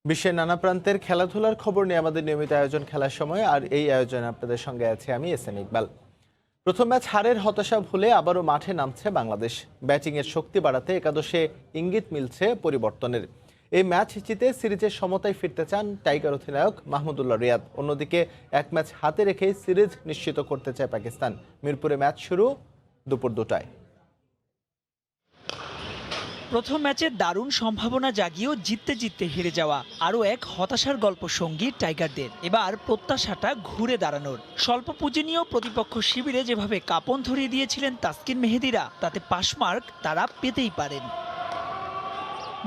বিশ্বের নানা প্রান্তের খেলাধুলার খবর নিয়ে আমাদের নিয়মিত আয়োজন খেলার সময়, আর এই আয়োজনে আপনাদের সঙ্গে আছি আমি এসএন ইকবাল। প্রথম ম্যাচ হারের হতাশা ভুলে আবারও মাঠে নামছে বাংলাদেশ। ব্যাটিংয়ের শক্তি বাড়াতে একাদশে ইঙ্গিত মিলছে পরিবর্তনের। এই ম্যাচ জিতে সিরিজের সমতায় ফিরতে চান টাইগার অধিনায়ক মাহমুদুল্লাহ রিয়াদ। অন্যদিকে এক ম্যাচ হাতে রেখেই সিরিজ নিশ্চিত করতে চায় পাকিস্তান। মিরপুরে ম্যাচ শুরু দুপুর 2টায়। প্রথম ম্যাচে দারুণ সম্ভাবনা জাগিয়েও জিততে জিততে হেরে যাওয়া আরও এক হতাশার গল্প সঙ্গী টাইগারদের। এবার প্রত্যাশাটা ঘুরে দাঁড়ানোর। স্বল্প পুঁজি নিয়েও প্রতিপক্ষ শিবিরে যেভাবে কাঁপন ধরিয়ে দিয়েছিলেন তাসকিন মেহেদীরা, তাতে পাসমার্ক তারা পেতেই পারেন।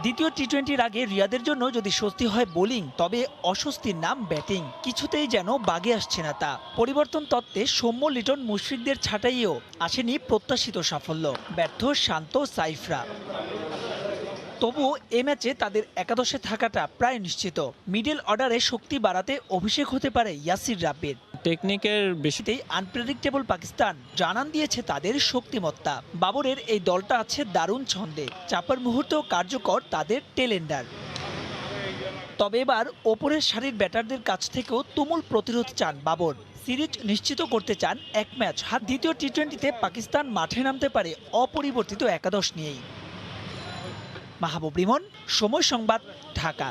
দ্বিতীয় টি-20-র আগে রিয়াদের জন্য যদি স্বস্তি হয় বোলিং, তবে অস্বস্তির নাম ব্যাটিং। কিছুতেই যেন বাগে আসছে না তা। পরিবর্তন তত্ত্বে সৌম্য, লিটন, মুশফিকদের ছাঁটাইয়েও আসেনি প্রত্যাশিত সাফল্য। ব্যর্থ শান্ত, সাইফরা। তবুও এ ম্যাচে তাদের একাদশে থাকাটা প্রায় নিশ্চিত। মিডল অর্ডারে শক্তি বাড়াতে অভিষেক হতে পারে ইয়াসির রাব্বির। টেকনিকের বেশিতেই আনপ্রেডিক্টেবল পাকিস্তান জানান দিয়েছে তাদের শক্তিমত্তা। বাবরের এই দলটা আছে দারুণ ছন্দে, চাপার মুহূর্তেও কার্যকর তাদের টেলেন্ডার। তবে এবার ওপরের সারির ব্যাটারদের কাছ থেকেও তুমুল প্রতিরোধ চান বাবর। সিরিজ নিশ্চিত করতে চান এক ম্যাচ হাত। দ্বিতীয় টি-20-তে পাকিস্তান মাঠে নামতে পারে অপরিবর্তিত একাদশ নিয়েই। মাহবুব রিমন, সময় সংবাদ, ঢাকা।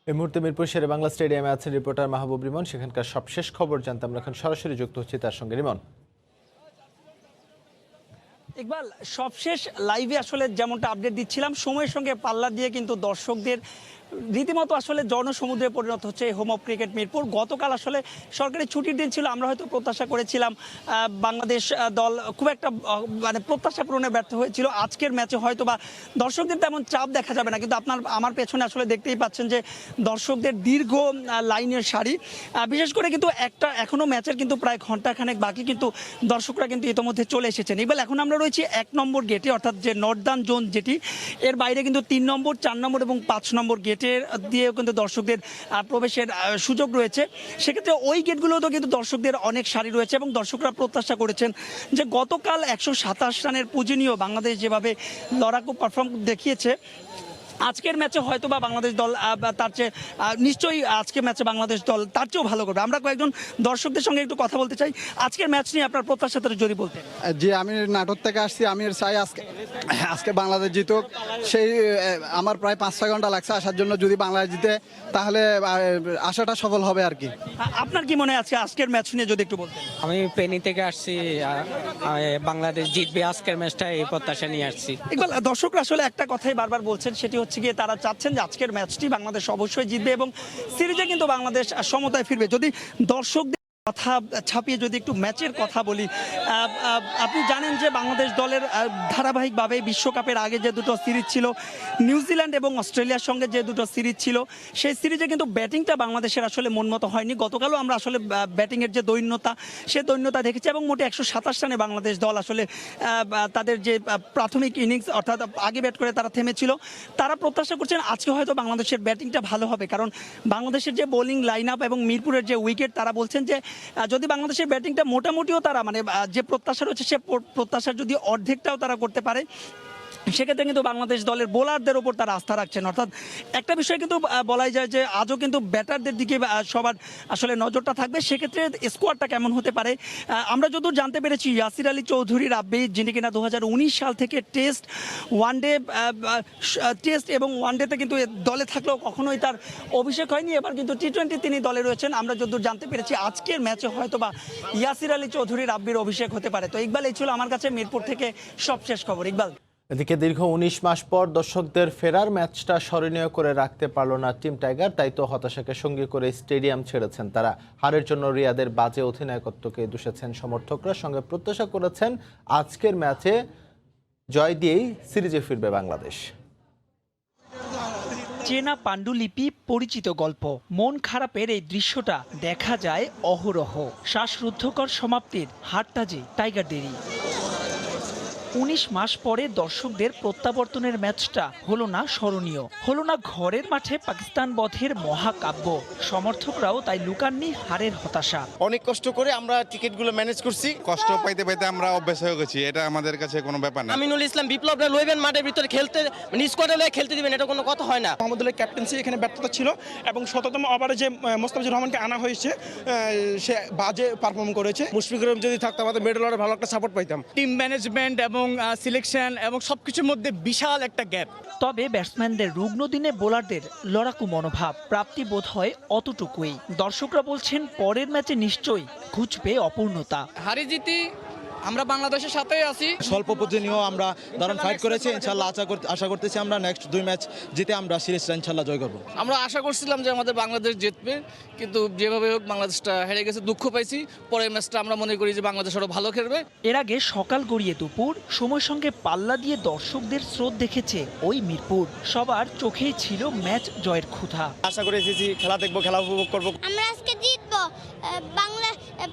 এই মুহূর্তে মিরপুর শেরে বাংলা স্টেডিয়ামে আছেন রিপোর্টার মাহবুব রিমন। সেখানকার সবশেষ খবর জানতে আমরা এখন সরাসরি যুক্ত হচ্ছি তার সঙ্গে। রিমন, ইকবাল, সবশেষ লাইভে আসলে যেমনটা আপডেট দিচ্ছিলাম, সময়ের সঙ্গে পাল্লা দিয়ে কিন্তু দর্শকদের রীতিমতো আসলে জনসমুদ্রে পরিণত হচ্ছে হোম অফ ক্রিকেট মিরপুর। গতকাল আসলে সরকারি ছুটির দিন ছিল, আমরা হয়তো প্রত্যাশা করেছিলাম বাংলাদেশ দল খুব একটা মানে প্রত্যাশা পূরণে ব্যর্থ হয়েছিল। আজকের ম্যাচে হয়তো বা দর্শকদের তেমন চাপ দেখা যাবে না, কিন্তু আমার পেছনে আসলে দেখতেই পাচ্ছেন যে দর্শকদের দীর্ঘ লাইনের সারি। বিশেষ করে কিন্তু এখনও ম্যাচের কিন্তু প্রায় ঘন্টাখানেক বাকি, কিন্তু দর্শকরা কিন্তু ইতোমধ্যে চলে এসেছেন। ইকবাল, এখন আমরা রয়েছি 1 নম্বর গেটে, অর্থাৎ যে নর্দার্ন জোন যেটি, এর বাইরে কিন্তু 3 নম্বর, 4 নম্বর এবং 5 নম্বর গেট দিয়েও কিন্তু দর্শকদের প্রবেশের সুযোগ রয়েছে। সেক্ষেত্রে ওই গেটগুলোতেও কিন্তু দর্শকদের অনেক সারি রয়েছে এবং দর্শকরা প্রত্যাশা করেছেন যে গতকাল 127 রানের পুঁজি নিয়েও বাংলাদেশ যেভাবে লড়াকু পারফর্ম দেখিয়েছে, আজকের ম্যাচে হয়তো বা বাংলাদেশ দল তার চেয়ে নিশ্চয়ই আজকের ম্যাচে বাংলাদেশ দল তার চেয়েও ভালো করবে। আমরা কয়েকজন দর্শকদের সঙ্গে একটু কথা বলতে চাই। আজকের ম্যাচ নিয়ে আপনার প্রত্যাশাটা যদি বলতেন। জি, আমি নাটোর থেকে আসছি। আমি চাই আজকে বাংলাদেশ জিতুক। সেই আমার প্রায় 5-6 ঘন্টা লাগছে আসার জন্য। যদি বাংলাদেশ জিতে তাহলে আশাটা সফল হবে আর কি। আপনার কি মনে আছে আজকের ম্যাচ নিয়ে যদি একটু বলতেন। আমি পেনি থেকে আসছি, বাংলাদেশ জিতবে আজকের ম্যাচটা, এই প্রত্যাশা নিয়ে আসছি। ইকবাল, দর্শকরা আসলে একটা কথাই বারবার বলছেন, সেটি হচ্ছে গিয়ে তারা চাচ্ছেন যে আজকের ম্যাচটি বাংলাদেশ অবশ্যই জিতবে এবং সিরিজে কিন্তু বাংলাদেশ সমতায় ফিরবে। যদি দর্শকদের কথা ছাপিয়ে যদি একটু ম্যাচের কথা বলি, আপনি জানেন যে বাংলাদেশ দলের ধারাবাহিকভাবে বিশ্বকাপের আগে যে দুটো সিরিজ ছিল, নিউজিল্যান্ড এবং অস্ট্রেলিয়ার সঙ্গে যে দুটো সিরিজ ছিল, সেই সিরিজে কিন্তু ব্যাটিংটা বাংলাদেশের আসলে মনমতো হয়নি। গতকালও আমরা আসলে ব্যাটিংয়ের যে দৈন্যতা, সে দৈন্যতা দেখেছি এবং মোটে 127 রানে বাংলাদেশ দল আসলে তাদের যে প্রাথমিক ইনিংস অর্থাৎ আগে ব্যাট করে তারা থেমেছিল। তারা প্রত্যাশা করছেন আজকে হয়তো বাংলাদেশের ব্যাটিংটা ভালো হবে, কারণ বাংলাদেশের যে বোলিং লাইন আপ এবং মিরপুরের যে উইকেট, তারা বলছেন যে যদি বাংলাদেশের ব্যাটিংটা মোটামুটিও তারা মানে যে প্রত্যাশা রয়েছে সে প্রত্যাশার যদি অর্ধেকটাও তারা করতে পারে, সেক্ষেত্রে কিন্তু বাংলাদেশ দলের বোলারদের ওপর তারা আস্থা রাখছেন। অর্থাৎ একটা বিষয় কিন্তু বলাই যায় যে আজও কিন্তু ব্যাটারদের দিকে সবার আসলে নজরটা থাকবে। সেক্ষেত্রে স্কোয়াডটা কেমন হতে পারে, আমরা যতদূর জানতে পেরেছি ইয়াসির আলী চৌধুরী রাব্বি, যিনি কিনা 2019 সাল থেকে টেস্ট, ওয়ানডে, টেস্ট এবং ওয়ানডেতে কিন্তু দলে থাকলেও কখনোই তার অভিষেক হয়নি। এবার কিন্তু টি-20 তিনি দলে রয়েছেন। আমরা যতদূর জানতে পেরেছি আজকের ম্যাচে হয়তো বা ইয়াসির আলী চৌধুরী রাব্বির অভিষেক হতে পারে। তো ইকবাল, এই ছিল আমার কাছে মিরপুর থেকে সবশেষ খবর। ইকবাল, এদিকে দীর্ঘ 19 মাস পর দর্শকদের ফেরার ম্যাচটা স্মরণীয় করে রাখতে পারল না টিম টাইগার। তাই তো হতাশাকে সঙ্গী করে স্টেডিয়াম ছেড়েছেন তারা। হারের জন্য রিয়াদের বাজে অধিনায়কত্বকে দুষেছেন সমর্থকরা, সঙ্গে প্রত্যাশা করেছেন আজকের ম্যাচে জয় দিয়েই সিরিজে ফিরবে বাংলাদেশ। চেনা পাণ্ডুলিপি, পরিচিত গল্প, মন খারাপের এই দৃশ্যটা দেখা যায় অহরহ। শ্বাসরুদ্ধকর সমাপ্তির হারটা যে টাইগারদেরই। 19 মাস পরে দর্শকদের প্রত্যাবর্তনের ম্যাচটা হলো না স্মরণীয়, হলো না ঘরের মাঠে পাকিস্তান বধের মহাকাব্য। সমর্থকরাও তাই লুকাননি হারের হতাশা। অনেক কষ্ট করে আমরা টিকিটগুলো ম্যানেজ করছি। কষ্ট পাইতে পাইতে আমরা অভ্যাস হয়ে গেছি, এটা আমাদের কাছে কোনো ব্যাপার না। আমিনুল ইসলাম বিপ্লবরা লইবেন মাঠের ভিতরে খেলতে, স্কোয়াডে লয়ে খেলতে দিবেন, এটা কোনো কথা হয় না। মোহাম্মদুল্লাহ ক্যাপ্টেন্সি এখানে ব্যর্থতা ছিল এবং শততম ওভারে যে মোস্তাফিজুর রহমানকে আনা হয়েছে সে বাজে পারফর্ম করেছে। মুশফিকুর রহিম যদি থাকতো আমাদের মিডল অর্ডারে ভালো একটা সাপোর্ট পাইতাম। টিম ম্যানেজমেন্ট এবং সিলেকশন এবং সবকিছুর মধ্যে বিশাল একটা গ্যাপ। তবে ব্যাটসম্যানদের রুগ্ন দিনে বোলারদের লড়াকু মনোভাব, প্রাপ্তি বোধ হয় অতটুকুই। দর্শকরা বলছেন পরের ম্যাচে নিশ্চয়ই ঘুচবে অপূর্ণতা। হারি জিতি আমরা বাংলাদেশের সাথেই আছি। স্বল্প পুঁজি নিয়েও আমরা দারুণ ফাইট করেছি। ইনশাল্লাহ আশা করতেছি আমরা নেক্সট 2 ম্যাচ জিতে আমরা সিরিজটা ইনশাল্লাহ জয় করব। আমরা আশা করছিলাম যে আমাদের বাংলাদেশ জিতবে, কিন্তু যেভাবে হোক বাংলাদেশটা হেরে গেছে, দুঃখ পাইছি। পরের ম্যাচটা আমরা মনে করি যে বাংলাদেশ আরো ভালো খেলবে। এর আগে সকাল গড়িয়ে দুপুর সময়ের সঙ্গে পাল্লা দিয়ে দর্শকদের স্রোত দেখেছে ওই মিরপুর। সবার চোখেই ছিল ম্যাচ জয়ের ক্ষুধা। আশা করে এসেছি খেলা দেখবো, খেলা উপভোগ করবো। আমরা আজকে জিতবো,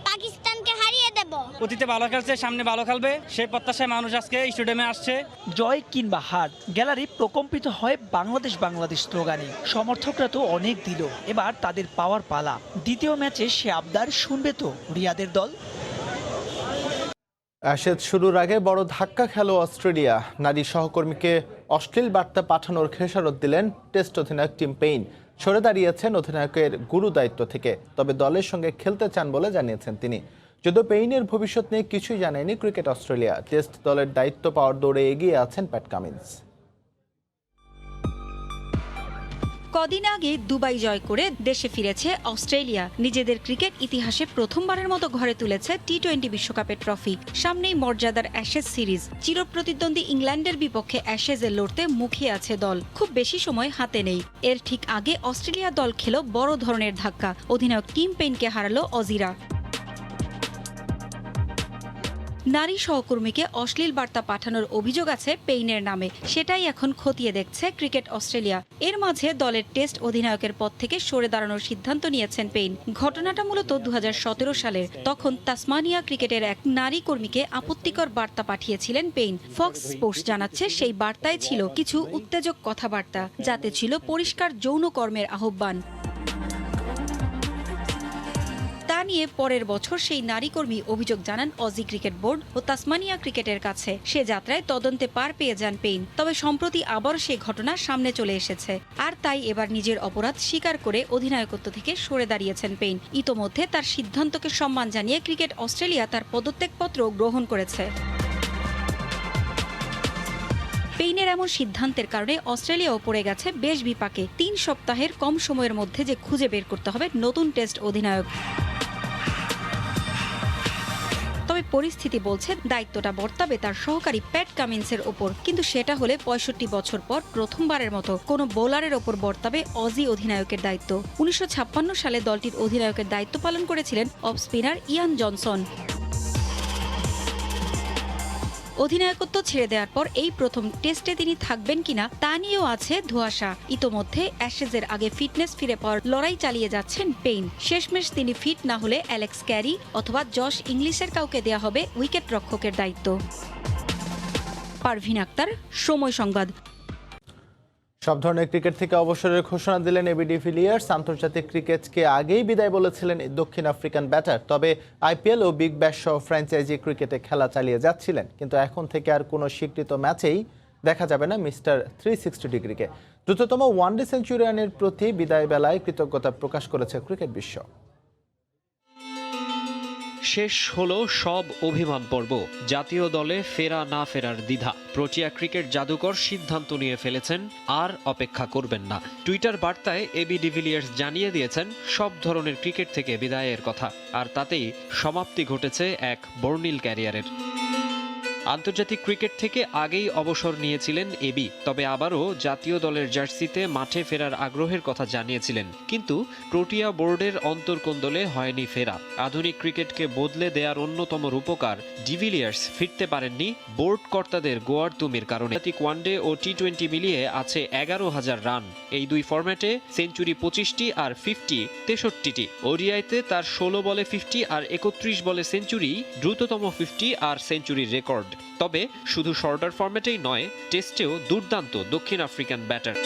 পাকিস্তানকে হারিয়ে দেব। অতীতে ভালো খেলছে, সামনে ভালো খেলবে, সেই প্রত্যাশায় মানুষ আজকে স্টেডিয়ামে আসছে। জয় কিংবা হার, গ্যালারি প্রকম্পিত হয় বাংলাদেশ বাংলাদেশ স্লোগানে। সমর্থকরা তো অনেক দিল, এবার তাদের পাওয়ার পালা। দ্বিতীয় ম্যাচে সে আবদার শুনবে তো রিয়াদের দল। অ্যাশেজ শুরুর আগে বড় ধাক্কা খেল অস্ট্রেলিয়া। নারী সহকর্মীকে অশ্লীল বার্তা পাঠানোর খেসারত দিলেন টেস্ট অধিনায়ক টিম পেইন। সরে দাঁড়িয়েছেন অধিনায়কের গুরু দায়িত্ব থেকে, তবে দলের সঙ্গে খেলতে চান বলে জানিয়েছেন তিনি। যদিও পেইনের ভবিষ্যৎ নিয়ে কিছুই জানায়নি ক্রিকেট অস্ট্রেলিয়া। টেস্ট দলের দায়িত্ব পাওয়ার দৌড়ে এগিয়ে আছেন প্যাট কামিন্স। কদিন আগে দুবাই জয় করে দেশে ফিরেছে অস্ট্রেলিয়া। নিজেদের ক্রিকেট ইতিহাসে প্রথমবারের মতো ঘরে তুলেছে টি-20 বিশ্বকাপের ট্রফি। সামনেই মর্যাদার অ্যাশেজ সিরিজ। চিরপ্রতিদ্বন্দ্বী ইংল্যান্ডের বিপক্ষে অ্যাশেজে লড়তে মুখিয়ে আছে দল। খুব বেশি সময় হাতে নেই। এর ঠিক আগে অস্ট্রেলিয়া দল খেল বড় ধরনের ধাক্কা। অধিনায়ক টিম পেইনকে হারালো অজিরা। নারী সহকর্মীকে অশ্লীল বার্তা পাঠানোর অভিযোগ আছে পেইনের নামে। সেটাই এখন খতিয়ে দেখছে ক্রিকেট অস্ট্রেলিয়া। এর মাঝে দলের টেস্ট অধিনায়কের পদ থেকে সরে দাঁড়ানোর সিদ্ধান্ত নিয়েছেন পেইন। ঘটনাটা মূলত 2017 সালের। তখন তাসমানিয়া ক্রিকেটের এক নারী কর্মীকে আপত্তিকর বার্তা পাঠিয়েছিলেন পেইন। ফক্স স্পোর্টস জানাচ্ছে সেই বার্তায় ছিল কিছু উত্তেজক কথাবার্তা, যাতে ছিল পরিষ্কার যৌন কর্মের আহ্বান। তা নিয়ে পরের বছর সেই নারী কর্মী অভিযোগ জানান অজি ক্রিকেট বোর্ড ও তাসমানিয়া ক্রিকেটের কাছে। সে যাত্রায় তদন্তে পার পেয়ে যান পেইন। তবে সম্প্রতি আবার সেই ঘটনা সামনে চলে এসেছে। আর তাই এবার নিজের অপরাধ স্বীকার করে অধিনায়কত্ব থেকে সরে দাঁড়িয়েছেন পেইন। ইতোমধ্যে তার সিদ্ধান্তকে সম্মান জানিয়ে ক্রিকেট অস্ট্রেলিয়া তার পদত্যাগপত্র গ্রহণ করেছে। পেইনের এমন সিদ্ধান্তের কারণে অস্ট্রেলিয়াও পড়ে গেছে বেশ বিপাকে। 3 সপ্তাহের কম সময়ের মধ্যে যে খুঁজে বের করতে হবে নতুন টেস্ট অধিনায়ক। তবে পরিস্থিতি বলছে দায়িত্বটা বর্তাবে তার সহকারী প্যাট কামিন্সের ওপর। কিন্তু সেটা হলে 65 বছর পর প্রথমবারের মতো কোনো বোলারের ওপর বর্তাবে অজি অধিনায়কের দায়িত্ব। 1956 সালে দলটির অধিনায়কের দায়িত্ব পালন করেছিলেন অফ স্পিনার ইয়ান জনসন। অধিনায়কত্ব ছেড়ে দেওয়ার পর এই প্রথম টেস্টে তিনি থাকবেন কিনা তা নিয়েও আছে ধোঁয়াশা। ইতোমধ্যে অ্যাশেজের আগে ফিটনেস ফিরে পাওয়ার লড়াই চালিয়ে যাচ্ছেন পেইন। শেষমেশ তিনি ফিট না হলে অ্যালেক্স ক্যারি অথবা জশ ইংলিশের কাউকে দেয়া হবে উইকেট রক্ষকের দায়িত্ব। পারভিন আক্তার, সময় সংবাদ। সব ধরনের ক্রিকেট থেকে অবসরের ঘোষণা দিলেন এবি ডিভিলিয়ার্স। আন্তর্জাতিক ক্রিকেটকে আগেই বিদায় বলেছিলেন দক্ষিণ আফ্রিকান ব্যাটার। তবে আইপিএল ও বিগ ব্যাশ সহ ফ্র্যাঞ্চাইজি ক্রিকেটে খেলা চালিয়ে যাচ্ছিলেন। কিন্তু এখন থেকে আর কোনো স্বীকৃত ম্যাচেই দেখা যাবে না মিস্টার 360 ডিগ্রিকে। দ্রুততম ওয়ানডে সেঞ্চুরিয়ানের প্রতি বিদায় বেলায় কৃতজ্ঞতা প্রকাশ করেছে ক্রিকেট বিশ্ব। শেষ হলো সব অভিমান পর্ব। জাতীয় দলে ফেরা না ফেরার দ্বিধা। প্রোটিয়া ক্রিকেট জাদুকর সিদ্ধান্ত নিয়ে ফেলেছেন, আর অপেক্ষা করবেন না। টুইটার বার্তায় এবি ডিভিলিয়ার্স জানিয়ে দিয়েছেন সব ধরনের ক্রিকেট থেকে বিদায়ের কথা। আর তাতেই সমাপ্তি ঘটেছে এক বর্ণিল ক্যারিয়ারের। আন্তর্জাতিক ক্রিকেট থেকে আগেই অবসর নিয়েছিলেন এবি। তবে আবারও জাতীয় দলের জার্সিতে মাঠে ফেরার আগ্রহের কথা জানিয়েছিলেন। কিন্তু প্রোটিয়া বোর্ডের অন্তর্কোন্দলে হয়নি ফেরা। আধুনিক ক্রিকেটকে বদলে দেওয়ার অন্যতম রূপকার ডিভিলিয়ার্স ফিরতে পারেননি বোর্ড কর্তাদের গোয়ার তুমির কারণে। আন্তর্জাতিক ওয়ানডে ও টি-20 মিলিয়ে আছে 11,000 রান। এই দুই ফরম্যাটে সেঞ্চুরি 25টি আর 50 63টি। ওডিআইতে তার 16 বলে 50 আর 31 বলে সেঞ্চুরি দ্রুততম 50 আর সেঞ্চুরির রেকর্ড। তবে শুধু শর্টার ফরম্যাটেই নয়, টেস্টেও দুর্দান্ত দক্ষিণ আফ্রিকান ব্যাটার।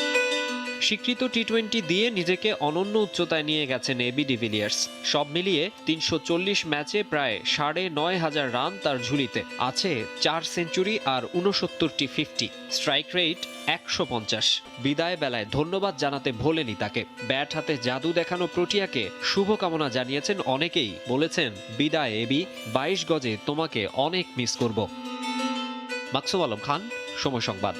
স্বীকৃত টি-20 দিয়ে নিজেকে অনন্য উচ্চতায় নিয়ে গেছেন এবি ডিভিলিয়ার্স। সব মিলিয়ে 340 ম্যাচে প্রায় 9,500 রান তার ঝুলিতে আছে, 4 সেঞ্চুরি আর 69টি 50, স্ট্রাইক রেট 150। বিদায় বেলায় ধন্যবাদ জানাতে ভোলেনি তাকে। ব্যাট হাতে জাদু দেখানো প্রোটিয়াকে শুভকামনা জানিয়েছেন অনেকেই, বলেছেন বিদায় এবি, 22 গজে তোমাকে অনেক মিস করব। মাকসুম আলম খান, সময় সংবাদ।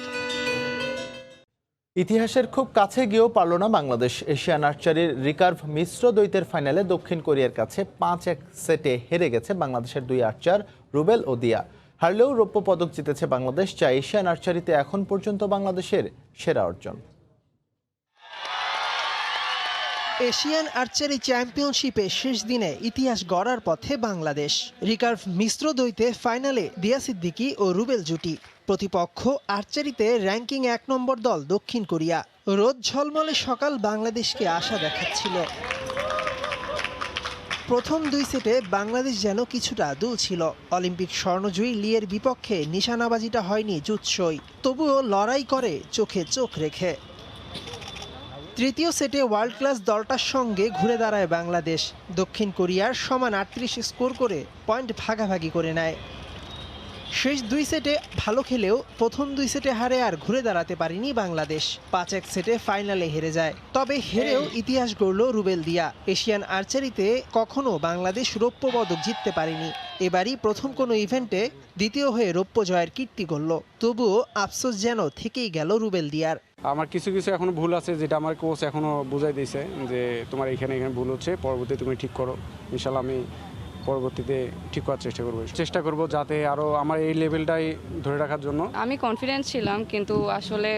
ইতিহাসের খুব কাছে গিয়েও পারল না বাংলাদেশ। এশিয়ান আর্চারির রিকার্ভ মিশ্র দ্বৈতের ফাইনালে দক্ষিণ কোরিয়ার কাছে 5-1 সেটে হেরে গেছে বাংলাদেশের 2 আর্চার রুবেল ও দিয়া। হারলেও রৌপ্য পদক জিতেছে বাংলাদেশ, যা এশিয়ান আর্চারিতে এখন পর্যন্ত বাংলাদেশের সেরা অর্জন। এশিয়ান আর্চারি চ্যাম্পিয়নশিপে শেষ দিনে ইতিহাস গড়ার পথে বাংলাদেশ। রিকার্ভ মিশ্র দ্বৈতে ফাইনালে দিয়া সিদ্দিকী ও রুবেল জুটি। প্রতিপক্ষ আর্চারিতে র্যাঙ্কিং 1 নম্বর দল দক্ষিণ কোরিয়া। রোদ ঝলমলে সকাল বাংলাদেশকে আশা দেখাচ্ছিল। প্রথম 2 সেটে বাংলাদেশ যেন কিছুটা দুলছিল। অলিম্পিক স্বর্ণজয়ী লিয়ের বিপক্ষে নিশানাবাজিটা হয়নি জুৎসই, তবুও লড়াই করে চোখে চোখ রেখে। তৃতীয় সেটে ওয়ার্ল্ড ক্লাস দলটার সঙ্গে ঘুরে দাঁড়ায় বাংলাদেশ। দক্ষিণ কোরিয়ার সমান 38 স্কোর করে পয়েন্ট ভাগাভাগি করে নেয়। শেষ 2 সেটে ভালো খেলেও প্রথম 2 সেটে হারে আর ঘুরে দাঁড়াতে পারেনি বাংলাদেশ। 5-1 সেটে ফাইনালে হেরে যায়। তবে হেরেও ইতিহাস গড়ল রুবেল দিয়া। এশিয়ান আর্চারিতে কখনো বাংলাদেশ রৌপ্য পদক জিততে পারেনি। এবারই প্রথম কোনো ইভেন্টে দ্বিতীয় হয়ে রৌপ্য জয়ের কীর্তি গড়ল। তবুও আফসোস যেন থেকেই গেল রুবেল দিয়ার। আমার কিছু এখনো ভুল আছে, যেটা আমার কোচ এখনো বুঝাই দিয়েছে যে তোমার এখানে ভুল হচ্ছে, পরবর্তীতে তুমি ঠিক করো। ইনশাল্লাহ আমি পরবর্তীতে ঠিক করার চেষ্টা করব যাতে আরও আমার এই লেভেলটাই ধরে রাখার জন্য। আমি কনফিডেন্স ছিলাম, কিন্তু আসলে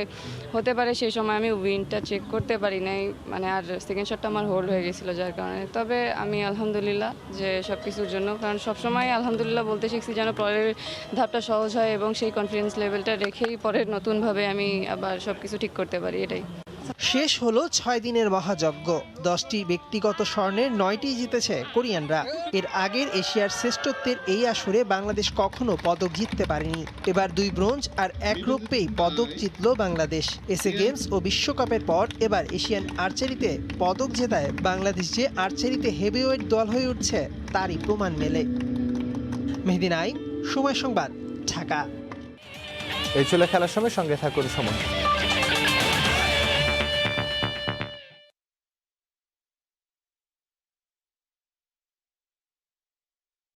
হতে পারে সেই সময় আমি উইনটা চেক করতে পারি নাই, মানে আর সেকেন্ড শটটা আমার হোল্ড হয়ে গেছিলো যার কারণে। তবে আমি আলহামদুলিল্লাহ যে সব কিছুর জন্য, কারণ সবসময় আলহামদুলিল্লাহ বলতে শিখছি যেন পরের ধাপটা সহজ হয় এবং সেই কনফিডেন্স লেভেলটা রেখেই পরের নতুনভাবে আমি আবার সব কিছু ঠিক করতে পারি, এটাই। শেষ হলো 6 দিনের মহাযজ্ঞ। 10টি ব্যক্তিগত স্বর্ণের 9টি জিতেছে কোরিয়ানরা। এর আগের এশিয়ার শ্রেষ্ঠত্বের এই আসরে বাংলাদেশ কখনো পদক জিততে পারেনি। এবার 2 ব্রোঞ্জ আর 1 রৌপ্যেই পদক জিতল বাংলাদেশ। এসএ গেমস ও বিশ্বকাপের পর এবার এশিয়ান আর্চারিতে পদক জেতায় বাংলাদেশ যে আর্চারিতে হেভিওয়েট দল হয়ে উঠছে তারই প্রমাণ মেলে। মেহেদী নাইম, সময় সংবাদ, ঢাকা। এই ছিল খেলার সময়, সঙ্গে থাকুন সময়।